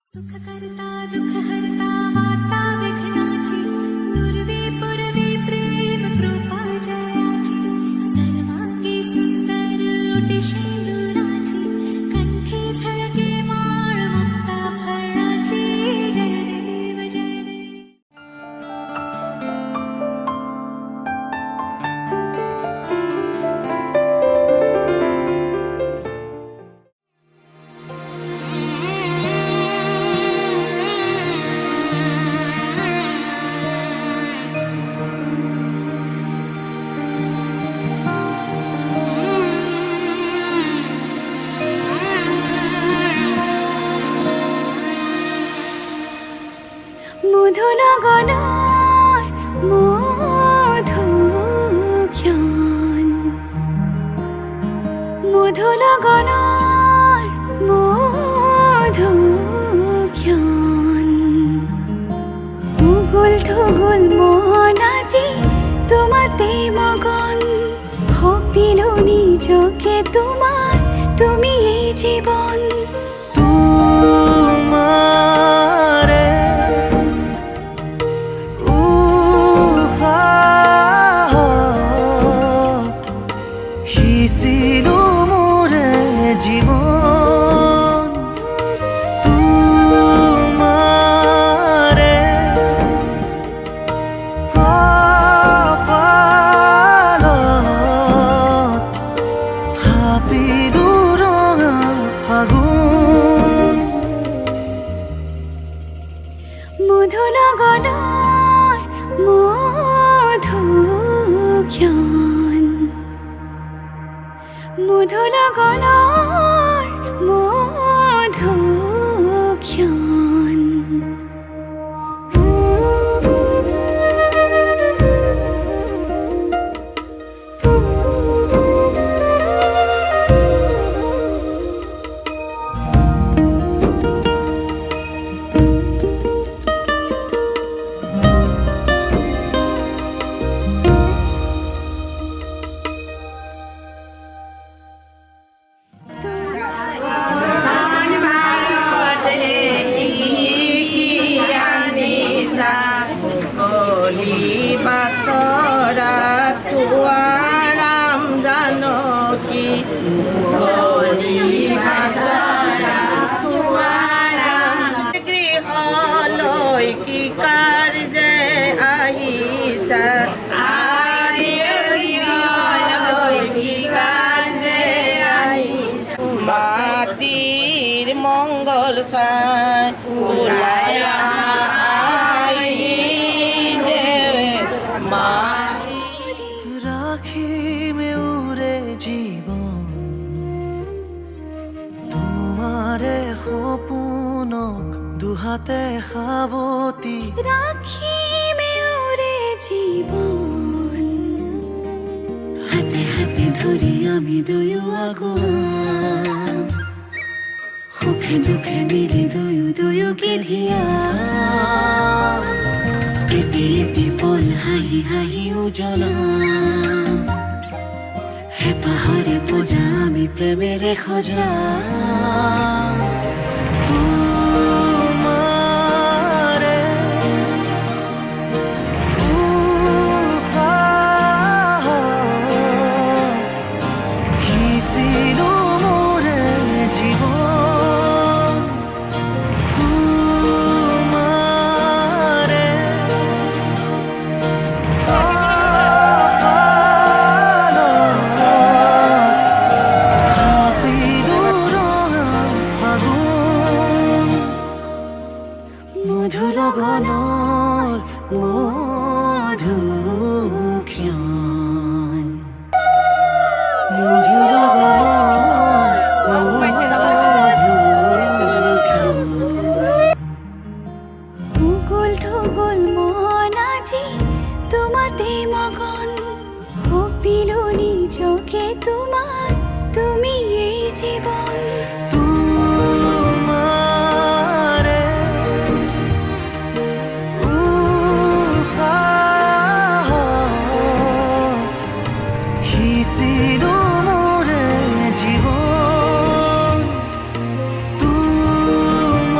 सुख करता दुख हरता वार्ता विघ्नाची पूर्वी पूर्वी प्रेम कृपा जयाची सर्वांगी सुंदर ओटी शेंदुराची कंठी झळके माळ मुक्ता फळाची जय देव जय देव। মধুনগনার মধুক্ষণ মধুনগনার মধুক্ষণ উগুল থুগুল মন আজি তোমাতে মগন ভাবিল নিজকে তোমার তুমি এই জীবন জীবন তোমারে কপালত থাপিলো ৰঙা ফাগুন মধুনগনাৰ মধুক্ষণ মধুনগনাৰ মধুক্ষণ ৰাম জানকী গৃহলৈ কি কাৰ্যে আহিছা মাটিৰ মংগল চাই ওলাই ৰাখিমে উৰে জীবন তোমাৰে সপোনক দুহাতে সাৱতি ৰাখিমে ওৰে জীবন হাতে হাতে ধৰি আমি দুয়ো আগুৱাম সুখে দুখে মিলি দুয়ো দুয়োকে ধিয়াম এটি এটি পল হাঁহি হাঁহি উজ্বলাম হেঁপাহৰে পূজা আমি প্ৰেমেৰে সজাম তোমাৰে উশাহত সিঁচিলো মোৰে জীৱন তোমাৰে মধুনগনার মধুক্ষণ মধুনগনার মধুক্ষণ উগুল থুগুল মন আজি তোমাতে মগন ভাবিল নিজকে তোমার তুমি এই জীবন তোমারে উশাহত সিঁচিলো মোৰে জীবন তোমাৰে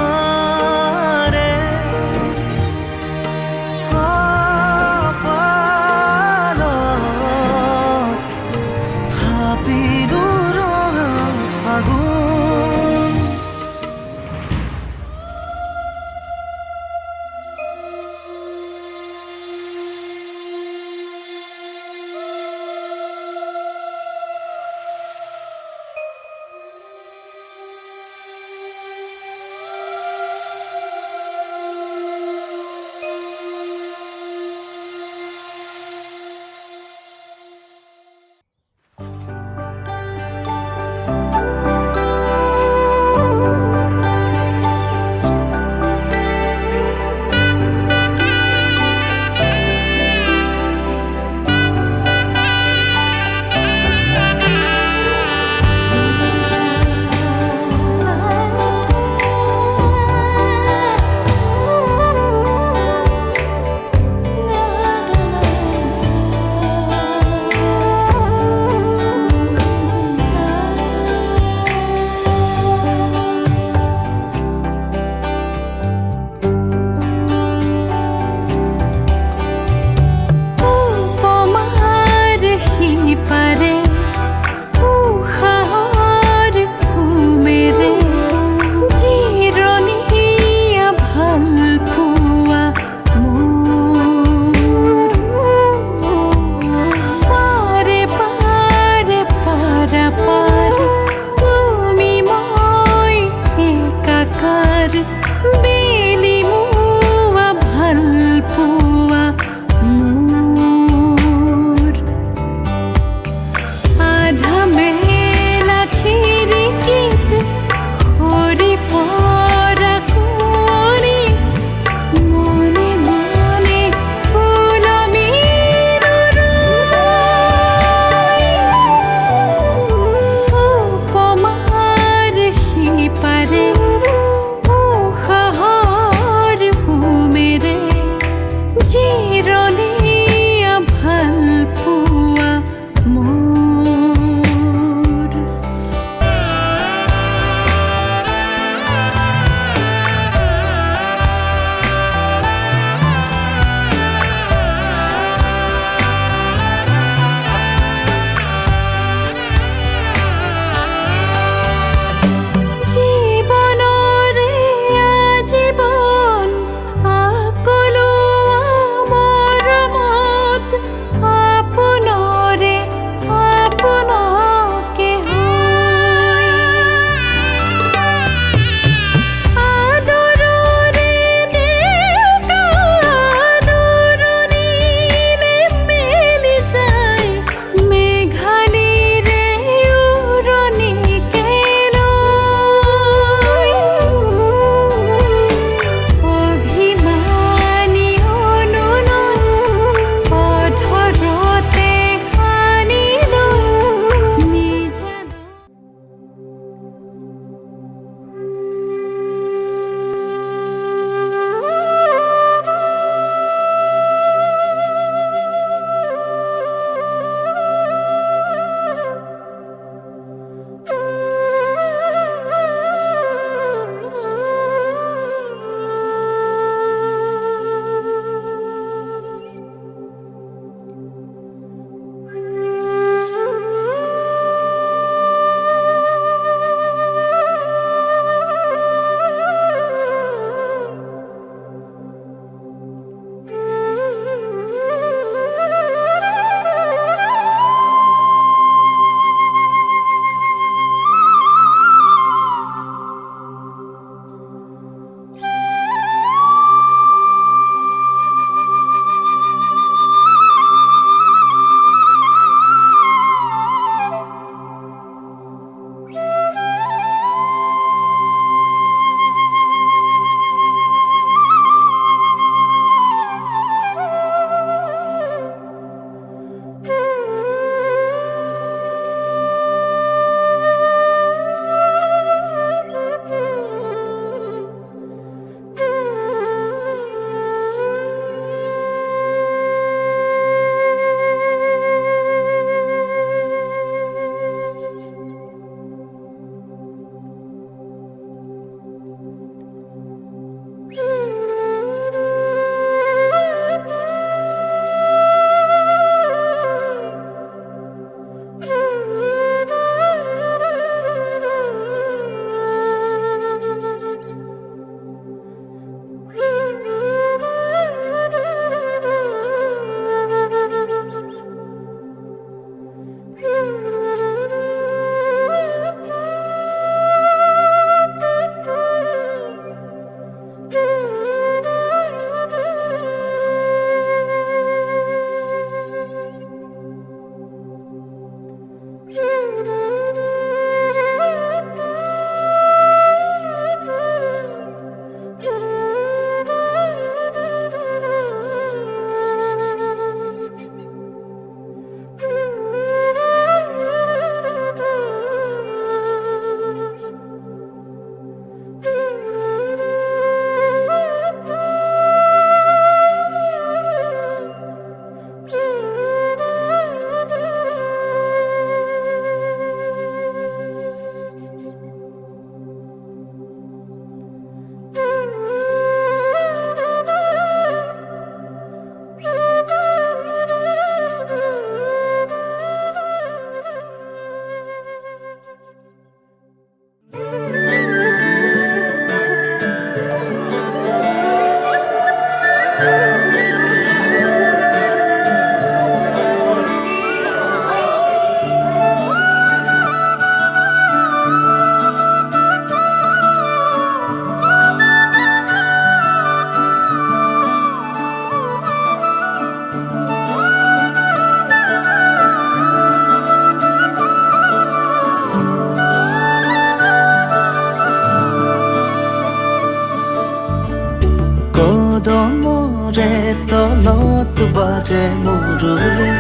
কদমৰে তলত বাজে মুৰুলি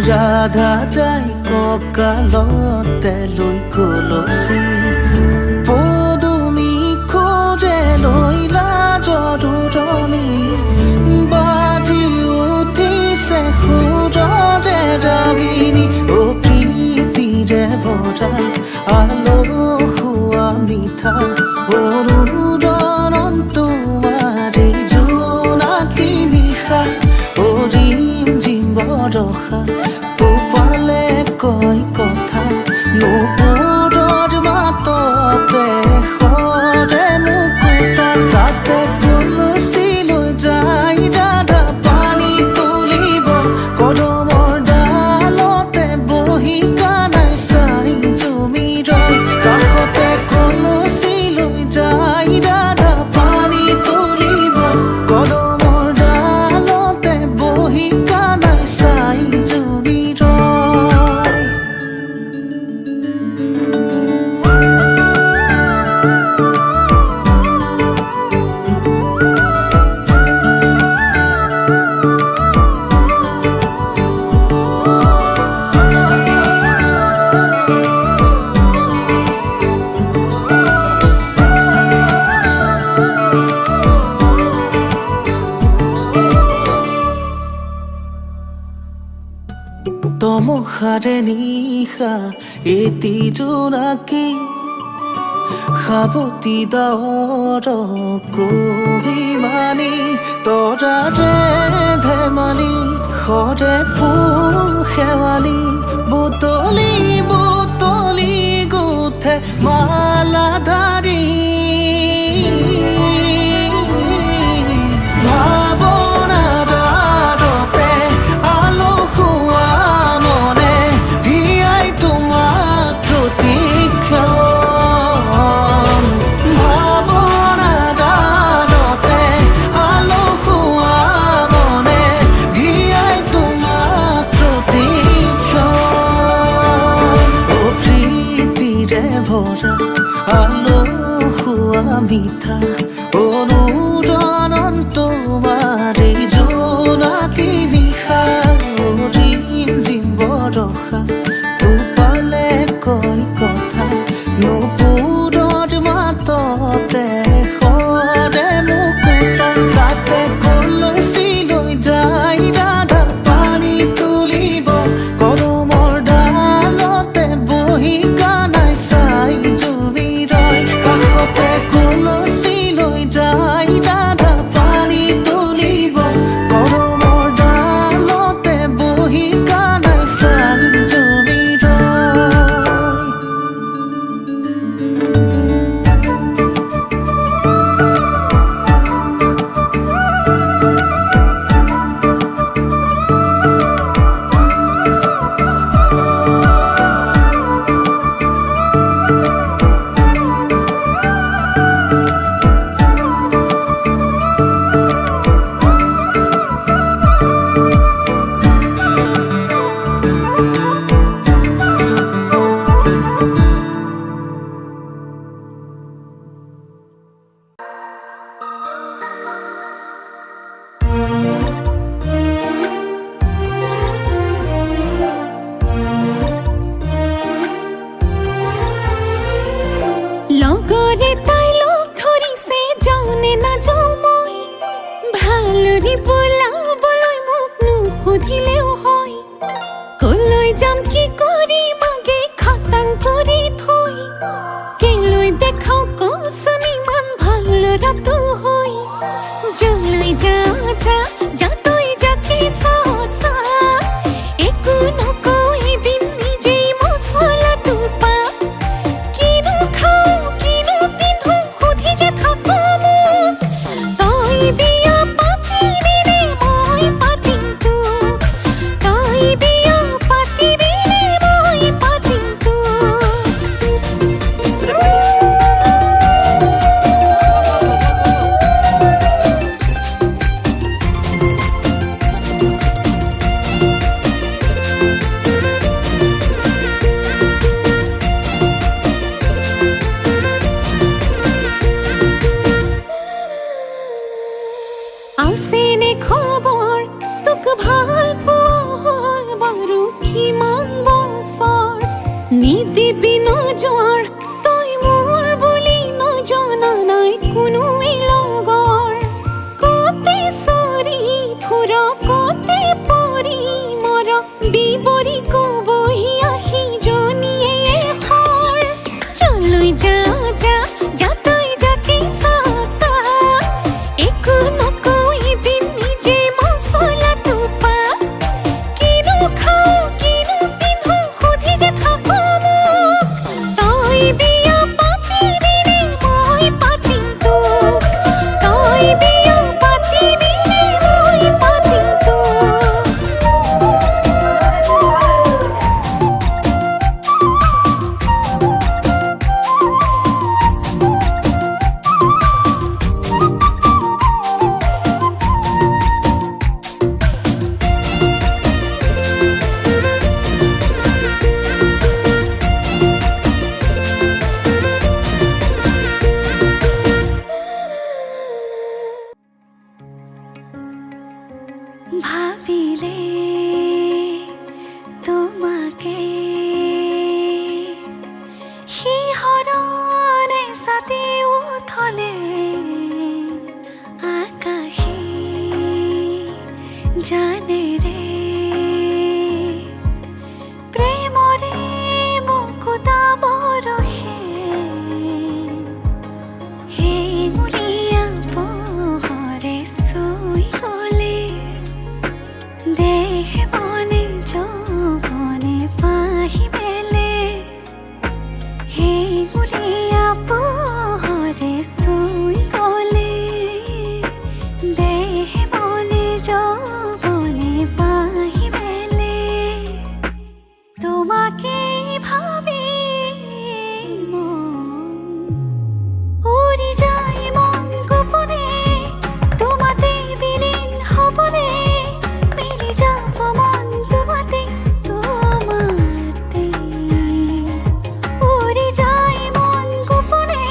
ৰাধা যাই কঁকালতে লৈ কলচি পদুমি খোজে লৈ লাজৰণি বাজি উঠিছে সুৰৰে ৰাগিনী অ প্ৰীতিৰে ভৰা আলসুৱা মিঠা অৰুণন তোমাৰে জোনাকী নিশা অৰিম জিম বৰষা টোপালে কয় কথা নুপুৰৰ মাততে সৰে মুকুতা তাতে কলচি লৈ যাই দাদা পানী তুলিব কদমৰ ডালতে বহি কানাই চাই জমি ৰয় কাষতে কলচি লৈ যাই দাদা পানী তুলিব কদমৰ ডালতে বহি কানাই চাই জমি ৰয় তমসাৰে নিশা এটি জোনাকী সাৱতি ডাৱৰ কহিমানি তৰাৰে ধেমালি সৰে ফুল শেৱালি বুটলি বুটলি গুঠে মালাধাৰী ভাৱনাৰ আৰতে আলসুৱা মনে ধিয়াই তোমাক প্ৰতিক্ষণ ভাৱনাৰ আৰতে আলসুৱা মনে ধিয়াই তোমাক প্ৰতিক্ষণ অ প্ৰীতিৰে ভৰা আলসুৱা মিঠা অনুৰণন তোমাৰে জোনাকী নিশা অৰিম জিম বৰষা টোপালে কয় কথা নুপুৰৰ মাততে সৰে মুকুতা তাতে কলচি লৈ যাই দাদা পানী তুলিব কদমৰ ডালতে বহি কানাই চাই জমি ৰয় কাষতে কলচি লৈ যাই দাদা পানী তুলিব কদমৰ ডালতে বহি কানাই চাই জমি ৰয় লগৰে তাই লগ ধৰিছে যাওঁনে নাযাওঁ মই ভালৰি বোলাবলৈ মোক নুসুধিলেও হয় কলৈ যাম কি কৰিম আগে খাটাং কৰি থৈ কেলৈ দেখাওঁ কচোন ইমান ভাল ল'ৰাটো হৈ যলৈ যা যা যা তই যাকে চা চা একো নকওঁ এদিন নিজেই মছলাটো পা কিনো খাওঁ কিনো পিন্ধো সুধি যে থাকো মোক তই বিয়া পাতিবি নে মই পাতিম তোক তই বিয়া পাতিবি নে মই পাতিম তোক লছেনে খবৰ তোক ভাল পোৱা হয় বাৰু কিমান বছৰ নিদিবি নজৰ তই মোৰ বুলি নজনা নাই কোনোৱে লগৰ কতে চৰি ফুৰ কতে পৰি মৰ বিবৰি কবহি আহি জনীয়ে খৰ চলৈ যা যা যা তই যাকে চা চা একো নকৰিবি নিজে মছলা টোপা কিনো খাওঁ কিনো পিন্ধো সুধি যে থাকো মোক তই বিয়া পাতিবি নে মই পাতিম তোক তই বিয়া পাতিবি নে মই পাতিম তোক ভাবিলে তোমাকে শিহৰণে ছাতি উঠলে আকাশে জানেৰে প্ৰেমৰে মুকুতা বৰষে সেই মুৰিয়া পোহৰে চুই গলে দেহ মনে যৌৱনে পাহি মেলে সেই গুৰিয়া পোহৰে চুই গলে দেহ মনে যৌৱনে পাহি মেলে তোমাকে ভাবি মন উৰি যায় মন গোপনে তোমাতে বিলীন হ'বনে মিলি যাব মন তোমাতে তোমাতে উৰি যায় মন গোপনে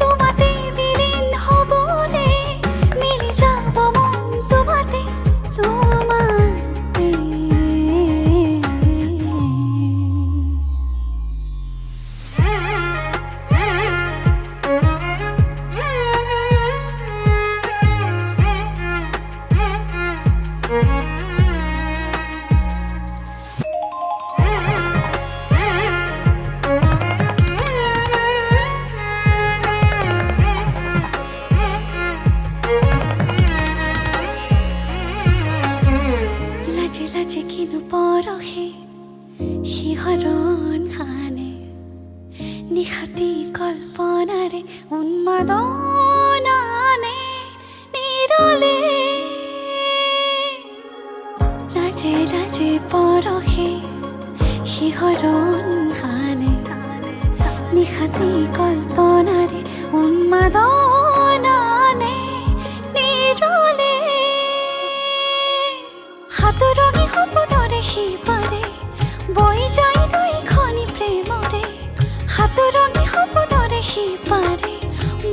তোমাতে বিলীন হ'বনে মিলি যাব মন তোমাতে তোমাতে লাজে লাজে কিনো পৰহে শিহৰণ খানে নিশাতি কল্পনাৰে উন্মাদনানে নিৰলে লাজে লাজে পৰহে শিহৰণ খানে নিশাতি কল্পনাৰে উন্মাদনানে নিৰলে সাতৰঙী সপোনৰে সিপাৰে বৈ যায় নৈখনি প্ৰেমৰে সাতৰঙী সপোনৰে সিপাৰে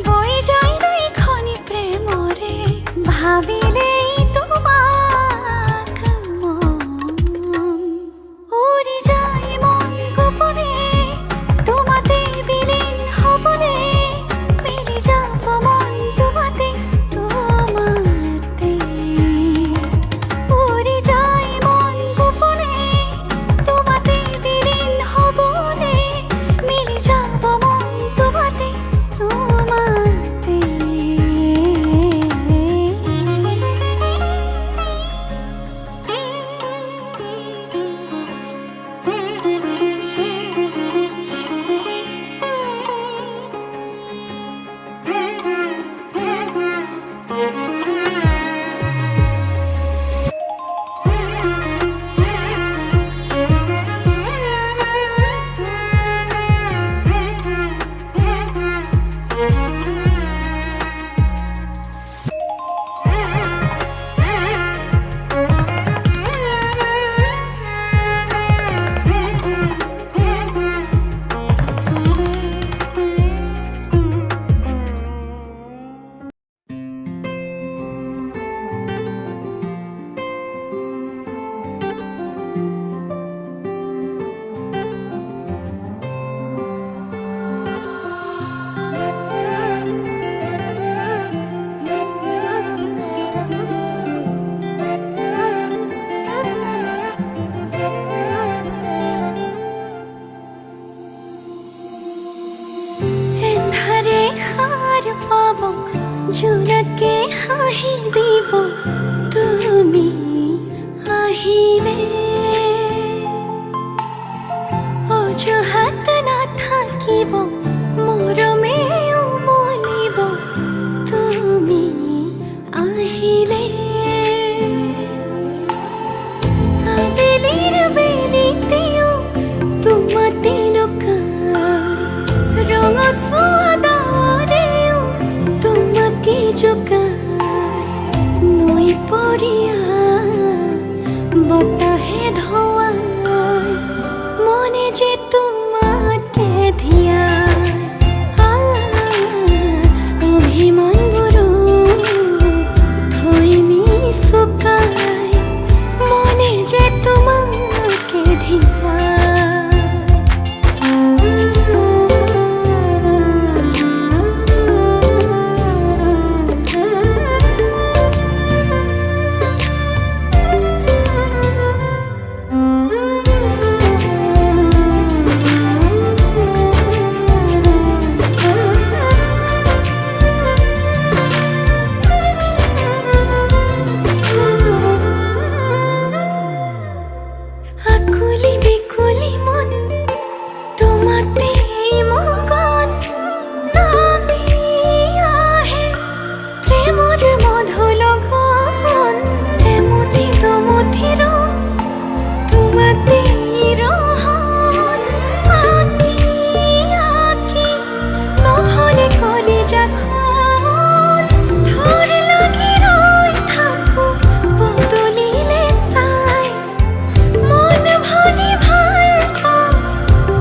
বৈ যায় নৈখনি প্ৰেমৰে ভাবিলেই তোমাক মন উৰি যায় মন গোপনে তোমাতে বিলীন হ'বনে মিলি যাব জোনাকে হাঁহি দিব তুমি আহিলে, অজুহাত নাথাকিব মৰমে উমলিব তুমি আহিলে। আবেলিৰ বেলিতেও তোমাতে লুকাই, ৰঙচুৱা ডাৱৰেও তোমাকে জোকাই, নৈ পৰিয়া বতাহে ধোৱাই, মনে যে তোমাকে ধিয়াই, অভিমানবোৰো থৈ নিচুকাই, মনে যে তোমাকে ধিয়াই। আকুলি বিকুলি মন তোমাতেই মগন, নামি আহে প্ৰেমৰ মধু লগন, এমুঠি দুমুঠি ৰং তোমাতেই ৰহন, আঁকি আঁকি নহলে কলিজাখন, থৰ লাগি ৰৈ থাকো বদলিলে চাই, মন ভৰি ভাল পাওঁ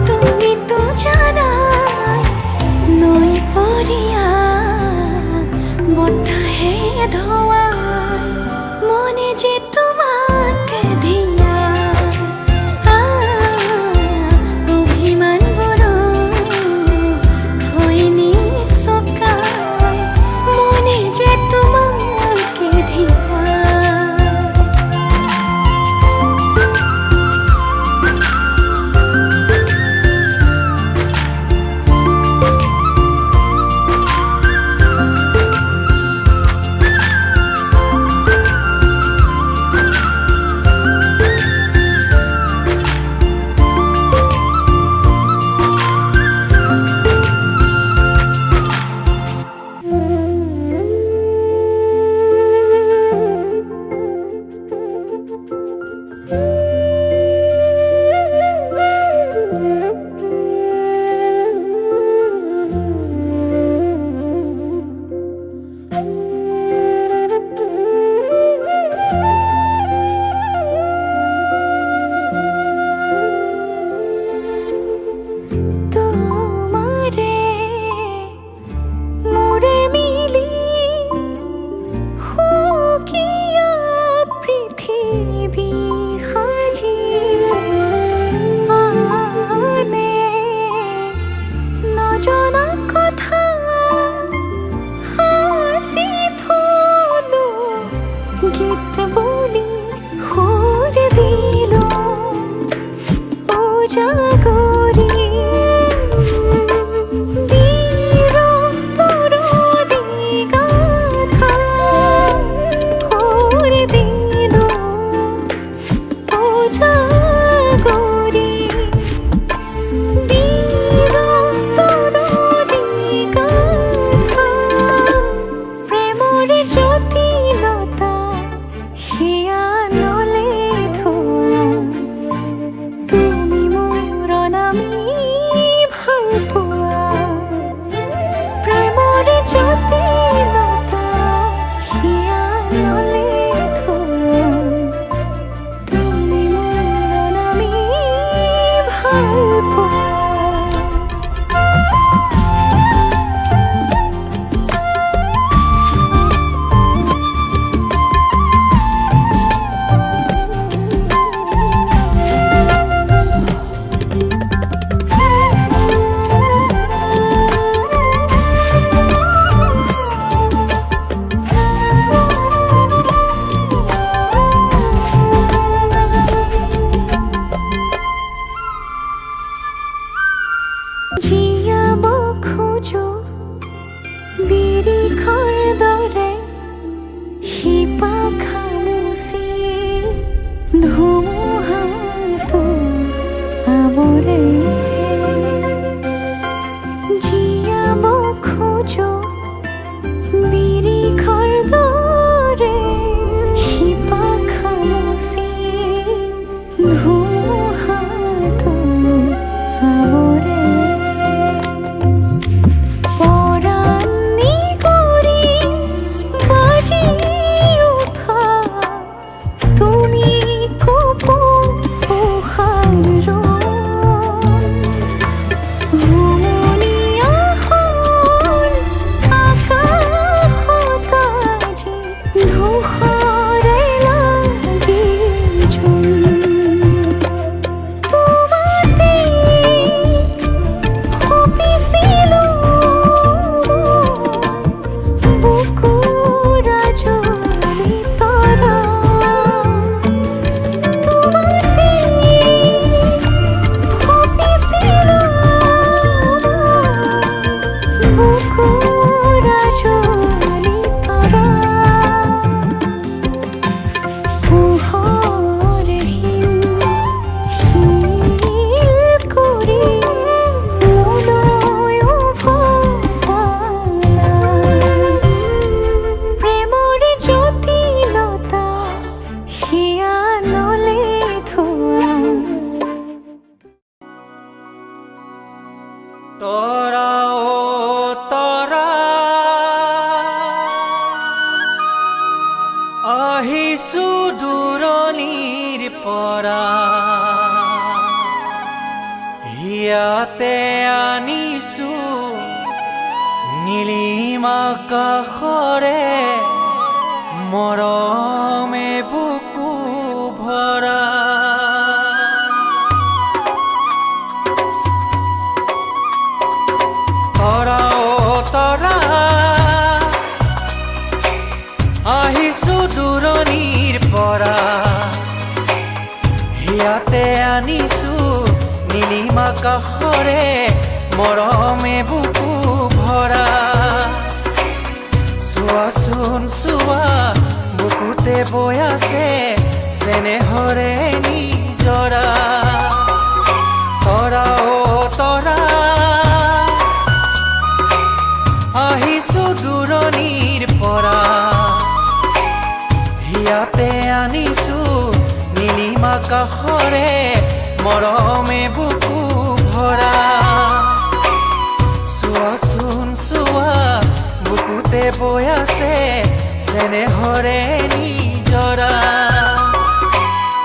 তুমিতো জানাই, নৈ পৰিয়া বতাহে ধোৱাই, মনে যে তোমাকে ধিয়াই, অভিমানবোৰো থৈ নিচুকাই, মনে যে তোমাকে ধিয়াই। আহিছো দূৰণিৰ পৰা ইয়াতে আনিছো নীলিম আকাশৰে মৰমে বুকু ভৰা তৰা অ তৰা আহিছো দূৰণিৰ পৰা ইয়াতে আনিছো নীলিম আকাশৰে মৰমে বুকু ভৰা চোৱাচোন চোৱা বুকুতে বৈ আছে চেনেহৰে নিজৰা তৰা অ তৰা আহিছো দূৰণিৰ পৰা ইয়াতে আনিছো নীলিম আকাশৰে মৰমে বুকু ভৰা চোৱাচোন চোৱা বুকুতে বৈ আছে চেনেহৰে নিজৰা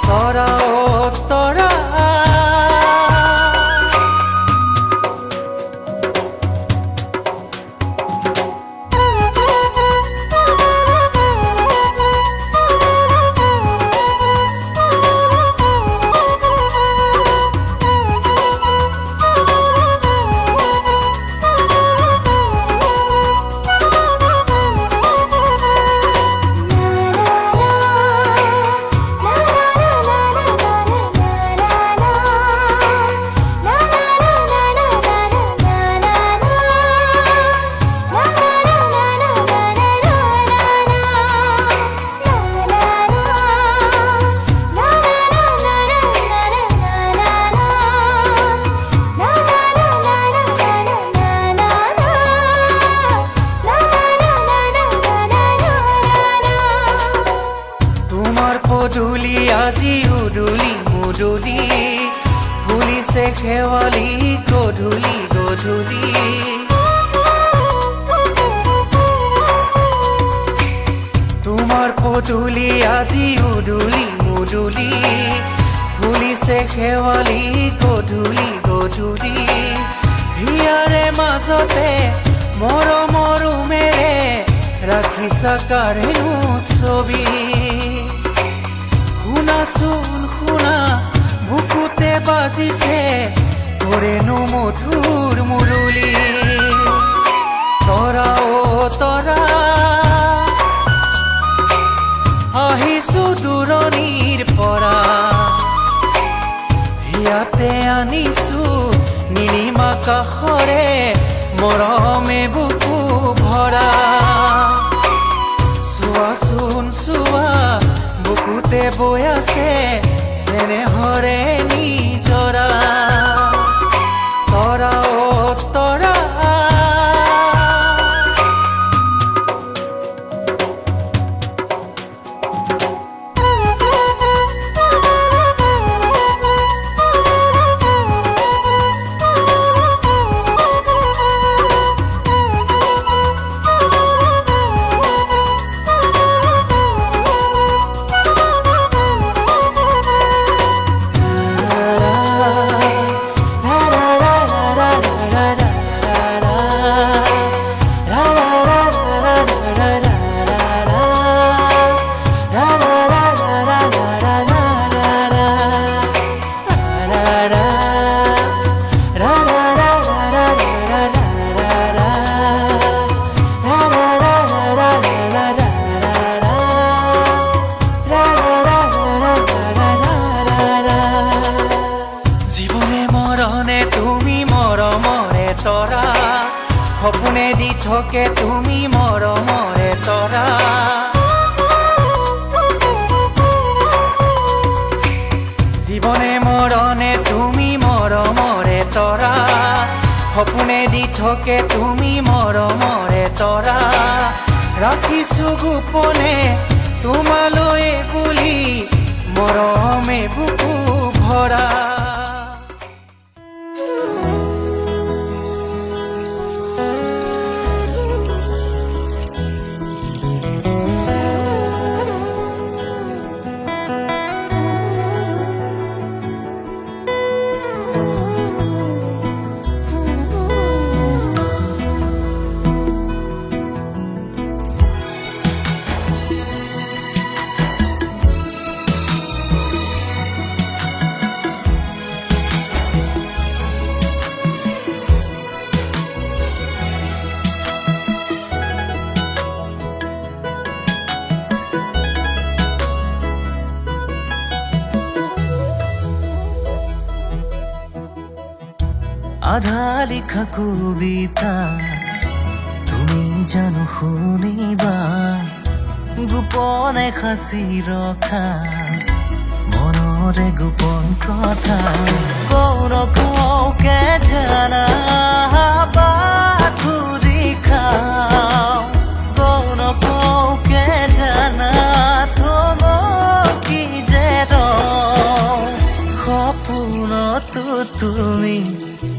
তৰা অ তৰা পদূলি আজি উদুলি মুদুলি ফুলিছে শেৱালি গধূলি গধূলি তোমাৰ পদূলি আজি উদুলি মুদুলি ফুলিছে শেৱালি গধূলি গধূলি হিয়াৰে মাজতে মৰমৰ উমেৰে ৰাখিছা কাৰেনো ছবি শুনাচোন শুনা বুকুতে বাজিছে তোৰেনো মধুৰ মুৰলী তৰা অ তৰা আহিছো দূৰণিৰ পৰা ইয়াতে আনিছো নীলিম আকাশৰে মৰমে বুকু ভৰা চোৱাচোন চোৱা বুকুতে বৈ আছে চেনেহৰে নিজৰা তৰা অ তৰা তৰা সপোনে দি থাকে তুমি মৰমৰে তৰা জীৱনে মৰণে তুমি মৰমৰে তৰা সপোনে দি থাকে তুমি মৰমৰে তৰা ৰাখিছো গোপনে তোমালৈ বুলি মৰমে বুকু ভৰা আধা লিখা কবিতা তুমি জানো শুনিবা, গোপনে সাঁচি ৰখা মনৰে গোপন কথা। কৌন কৌকে জানা বাথুৰি খাওঁ, কৌন কৌকে জানা থমকি যে ৰওঁ। সপোনতো তুমি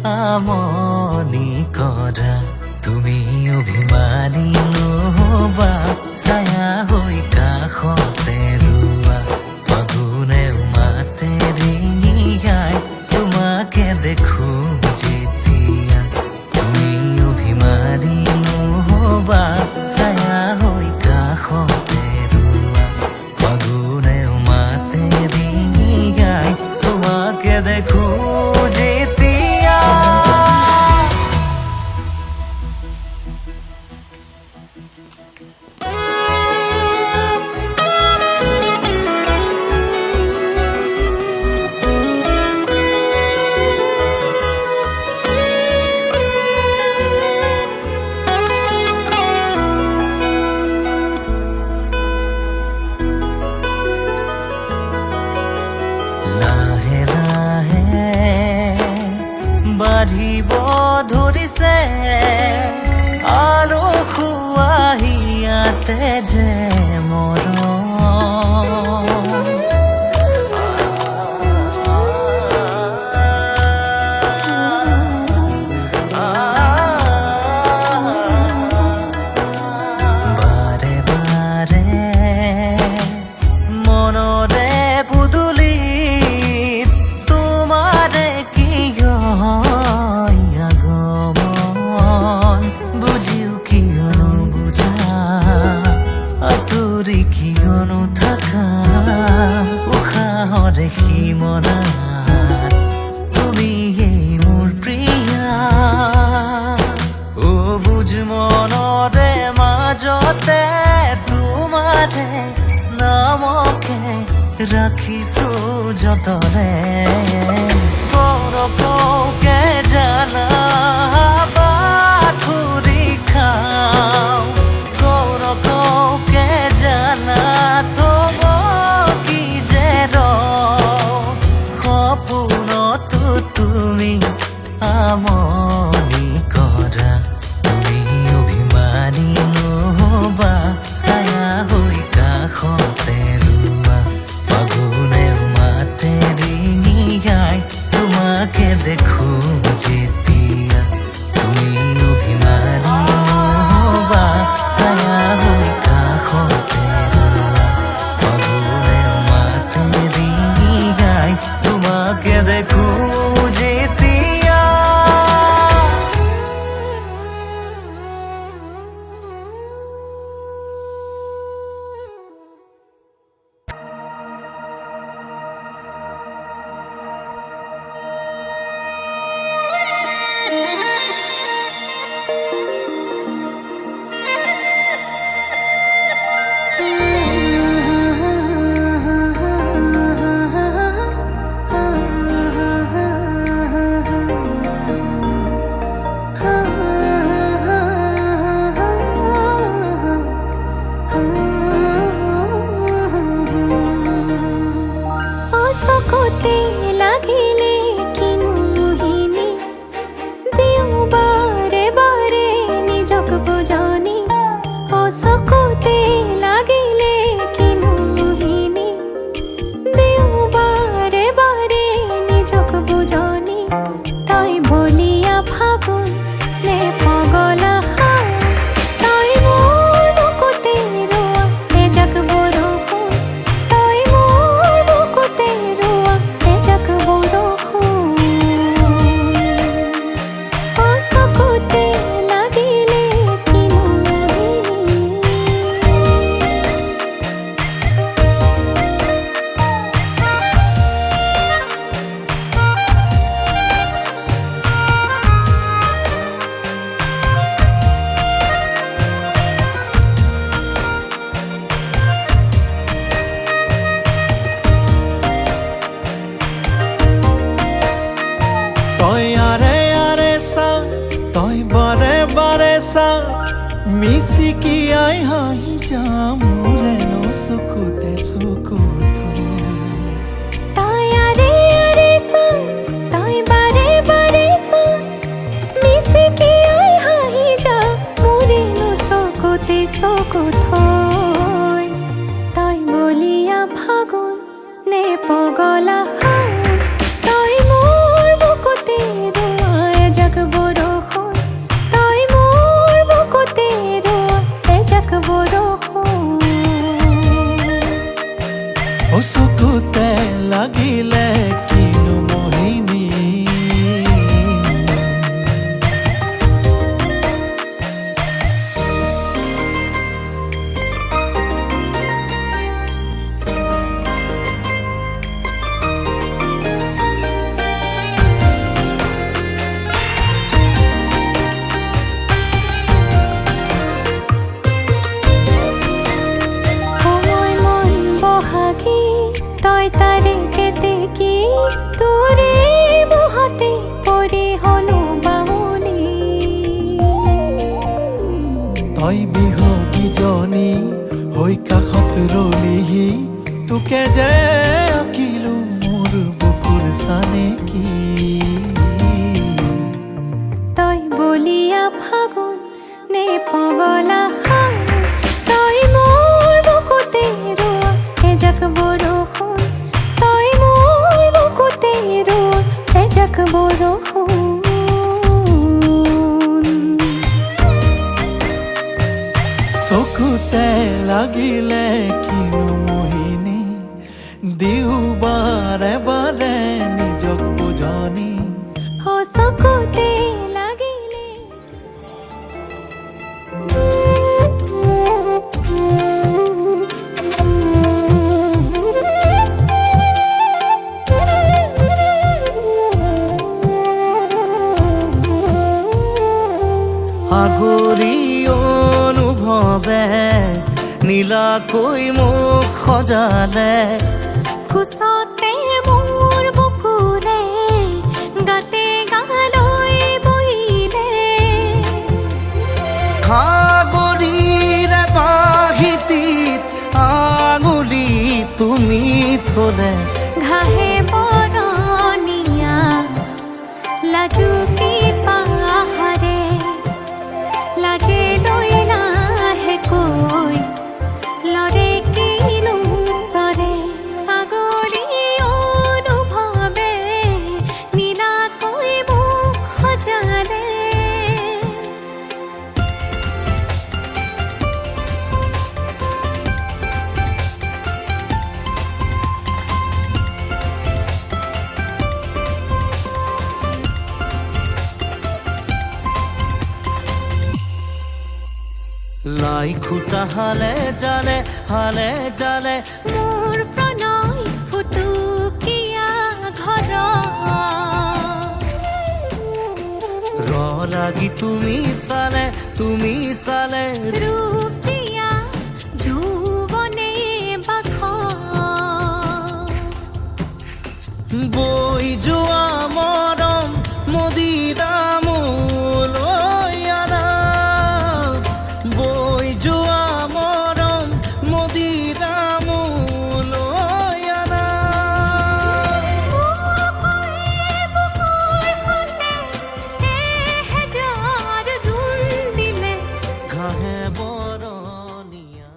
আমনি কৰা, তুমি অভিমানী নহবা, ছায়া হৈ কাষতে ৰোৱা। ফাগুনে মাতে ৰিঙিয়াই তোমাকে দেখো যেতিয়া, তুমি অভিমানী নহবা, ছায়া হৈ কাষতে ৰোৱা। ফাগুনে মাতে ৰিঙিয়াই তোমাকে দেখো যেতিয়া। লাহে লাহে বাঢ়িব ধৰিছে আলসুৱাহিয়াতে যে মৰম। বাৰে বাৰে মনৰে পুদুলিত তোমাৰে কিয় আগমন, বুজিও কিয় নুবুজা, আঁতৰি কিয়নো থাকা। উশাহৰে সীমনাত তুমিয়েই মোৰ প্ৰিয়া, অবুজ মনৰে মাজতে তোমাৰে নামকে ৰাখিছো যতনে। কৌন কৌকে জানা বাথুৰি খাওঁ, কৌন কৌকে জানা থমকি যে ৰওঁ। সপোনতো তুমি আমনি কৰা, তুমি অভিমানী নহবা, ছায়া হৈ কাষতে ৰোৱা। ফাগুনে মাতে ৰিঙিয়াই তোমাকে দেখো যেতিয়া, মিচিকিয়াই হাঁহি যাম মোৰে চকুতে চকু তাই আৰে আৰে চাই তাই বাৰে বাৰে চাই মিচিকিয়াই হাঁহি যা মোৰে চকুতে চকু থৈ তাই বলিয়া ফাগুন নে পগলা হাউন তাই মোৰ বুকুতে ৰোৱা এজাক বৰষুণ তাই মোৰ বুকুতে ৰোৱা এজাক বৰষুণ ও চকুতে লাগিলে কিনো মোহিনী সময় মন বহাগী তই তাৰে কেতেকী তোৰে বহাতে পৰি হলো বাহুনী তই বিহগীজনী হৈ কাষত ৰলিহি তোকে যে আঁকিলো মোৰ বুকুৰ চানেকি তই বলিয়া ফাগুন নে পগলা হাউন তই মোৰ বুকুতে ৰোৱা এজাক বৰষুণ তই মোৰ বুকুতে ৰোৱা এজাক বৰষুণ চকুতে লাগিলে কিনো মোহিনী দিও বাৰে বাৰে নিজক বুজনি চকুতে লাগিলে আগৰি অনুভৱে নীলাকৈ মোক সজালে কোচতে মোৰ বুকুৰে গাতে গালৈ বহিলে সাগৰীৰে বাহিতিত আঙুলি তুমি থলে ঘাহে বৰণীয়া লাজুকী পাহাৰে লাজে লৈ নাহে কৈ লৰে কিনো চৰে আগলি অনুভৱে নীলাকৈ মোক সজালে লাই খুটা হালে জালে মোৰ প্ৰণয় ফুটুকীয়া ঘৰ ৰ লাগি তুমি চালে ৰূপ জিয়া যৌৱনে বাখ বৈ যোৱা মৰম মদিৰামলৈ আনা বৈ যোৱা মৰম মদিৰামলৈ আনা ঘাহে বৰণীয়া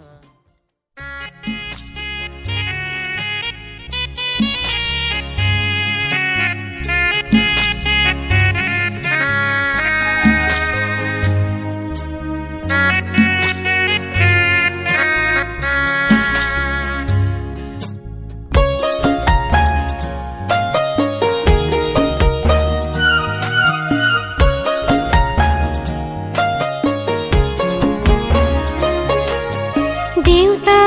দেউতা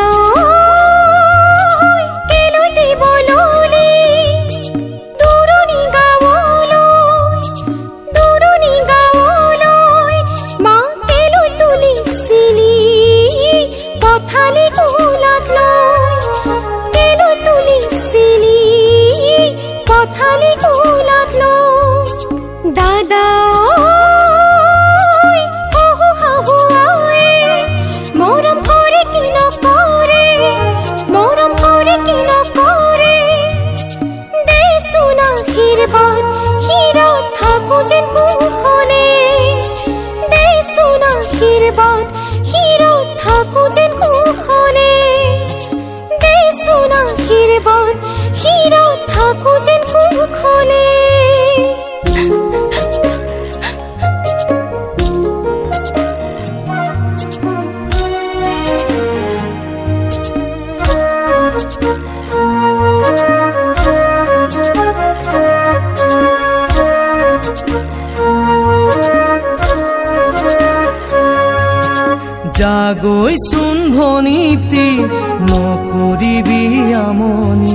কেলৈ দিব ললি দূৰণি গাঁৱলৈ মা কেলৈ তুলিছিলি পথালি কোলাত লৈ কেলৈ তুলিছিলি পথালি কোলাত লৈ দাদা শাহু শাহু আই বাট হিৰত থাকো যেন কুশলে দেচোন আশীৰ্বাদ হিৰত থাকো যেন কুশলে জাগৈচোন ভনীতি নকৰিবি আমনি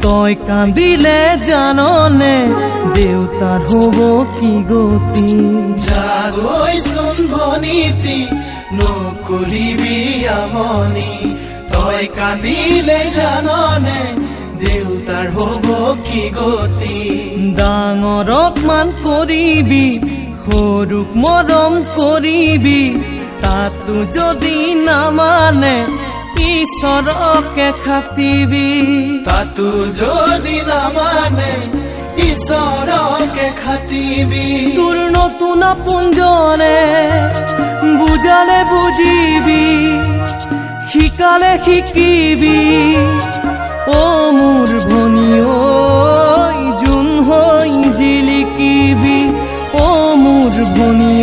তই কান্দিলে জাননে দেউতাৰ হ'ব কি গতি জাগৈচোন ভনীতি নকৰিবি আমনি তই কান্দিলে জাননে দেউতাৰ হ'ব কি গতি ডাঙৰক মান কৰিবি সৰুক মৰম কৰিবি তাতো যদি নামানে ঈশ্বৰকে খাটিবি তাতো যদি নামানে ঈশ্বৰকে খাটিবি তোৰ নতুন আপোনজনে বুজালে বুজিবি শিকালে শিকিবি অ মোৰ ভনী ঐ যোন হৈ জিলিকিবি অ মোৰ ভনী